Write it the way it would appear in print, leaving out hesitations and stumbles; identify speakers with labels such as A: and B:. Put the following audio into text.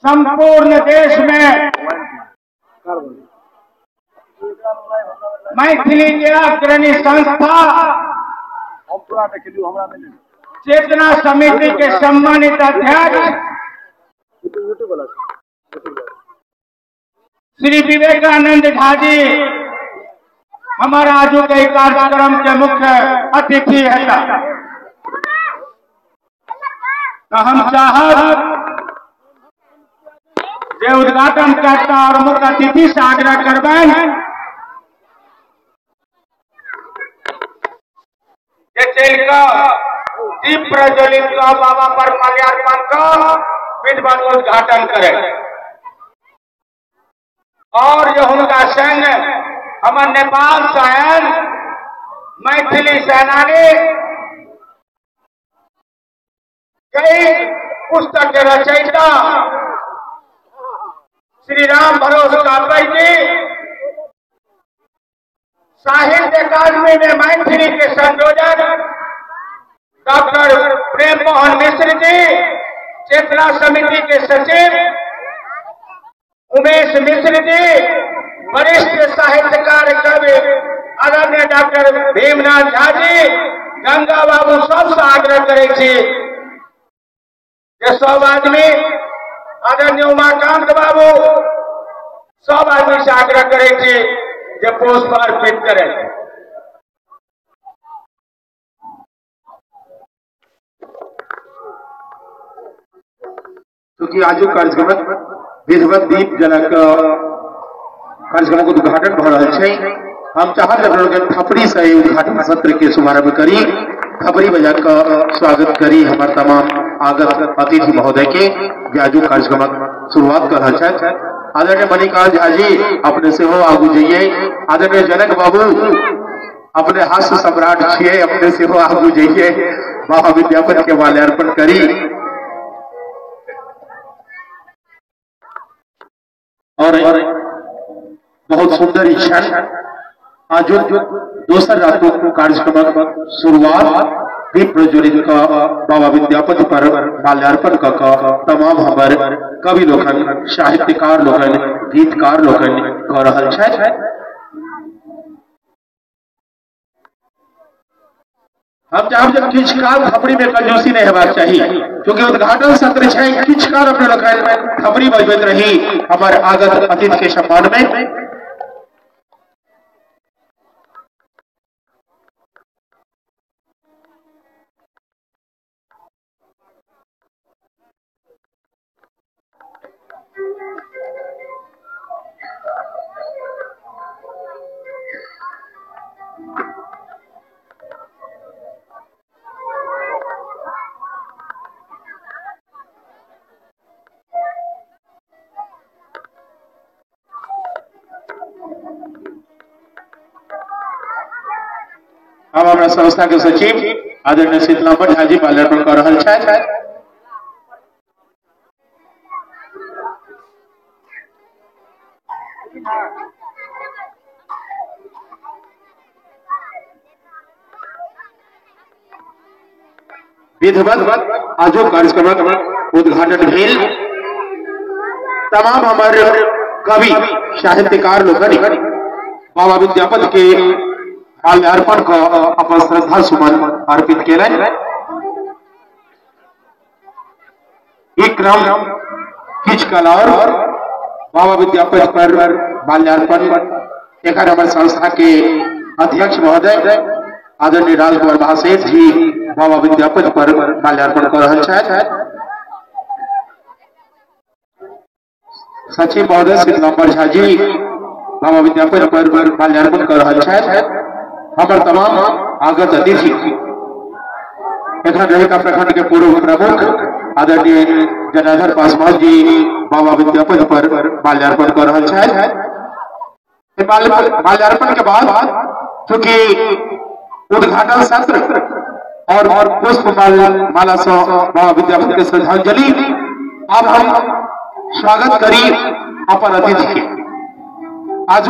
A: संपूर्ण देश में मैथिली के अग्रणी संस्था चेतना समिति के सम्मानित अध्यक्ष श्री विवेकानंद झा जी हमारा आज के कार्यक्रम के मुख्य अतिथि है। तो हम चाहत जे उद्घाटन करता और मुख्य अतिथि से आग्रह करबेन जे चल दीप प्रज्वलित का बाबा पर माल्यार्पण का विधिवत उद्घाटन करे और जो उनका संग हमारे नेपाल शहर मैथिली सेनानी कई पुस्तक के रचयिता श्री राम भरोसे कापर जी, साहित्य अकादमी में मैथिली के संयोजक डॉक्टर प्रेम मोहन मिश्र जी, चेतना समिति के सचिव उमेश मिश्र जी, वरिष्ठ साहित्यकार कवि आदरणीय डॉक्टर भीमनाथ झा जी, गंगा बाबू सबसे आग्रह करे सब आदमी आदरणीय उमाकांत बाबू सब आदमी से आग्रह करे पुष्प अर्पित करे।
B: क्योंकि आज कार्यक्रम विधिवत दीप जलक कार्यक्रम को उद्घाटन हो रहा है, हम चाहते थपड़ी से उद्घाटन सत्र के शुभारंभ करी, थपड़ी बजा का स्वागत करी हमारे तमाम आगत अतिथि महोदय के आज कार्यक्रम शुरुआत कर रहा है। आदरणीय मणिकांत झा जी अपने से हो आगू जाइए, आदरणीय जनक बाबू अपने हास्य सम्राट छे अपने से हो आगू जाइए, बाबा विद्यापति के माल्यार्पण करी और बहुत सुंदर क्षण आज दोसर रातों को कार्यक्रम शुरुआत दीप प्रज्वलित का बाबा विद्यापति पर माल्यार्पण का तमाम हमारे कवि लोगन साहित्यकार लोगन गीतकार लोगन कर रहा है। हम चाहब जब किचकार थपड़ी में कंजूसी नहीं होगा चाहिए, क्योंकि उद्घाटन सत्र है किचकार अपने लोग थपड़ी बजबत रही हमारे आगत अतिथि के सम्मान में। हम हमारा संस्था के सचिव आदरणीय शीतलांबर झा जी माल्यार्पण कर रहा है। विधिवत आज कार्यक्रम उद्घाटन भेल तमाम हमारे कवि साहित्यकार लोग बाबा विद्यापति के माल्यार्पण को अपन श्रद्धा सुमन अर्पित केले। क्रम किछ कल और बाबा विद्यापति पर माल्यार्पण एक हमारे संस्था के अध्यक्ष महोदय आदरणीय राजकुमार महासेठ जी बाबा विद्यापति पर माल्यार्पण कर रहा है। सचिव महोदय शीतलांबर झा जी बाबा विद्यापति पर माल्यार्पण कर रहा है। हमारे तमाम आगत अतिथि प्रखंड के पूर्व प्रमुख आदरणीय जनार्दन पासवान जी बाबा विद्यापति पर माल्यार्पण कर रहा है। माल्यार्पण के बाद चूंकि उद्घाटन सत्र और पुष्प माला से बाबा विद्यापति के श्रद्धांजलि, अब हम स्वागत करी अपन अतिथि के। आज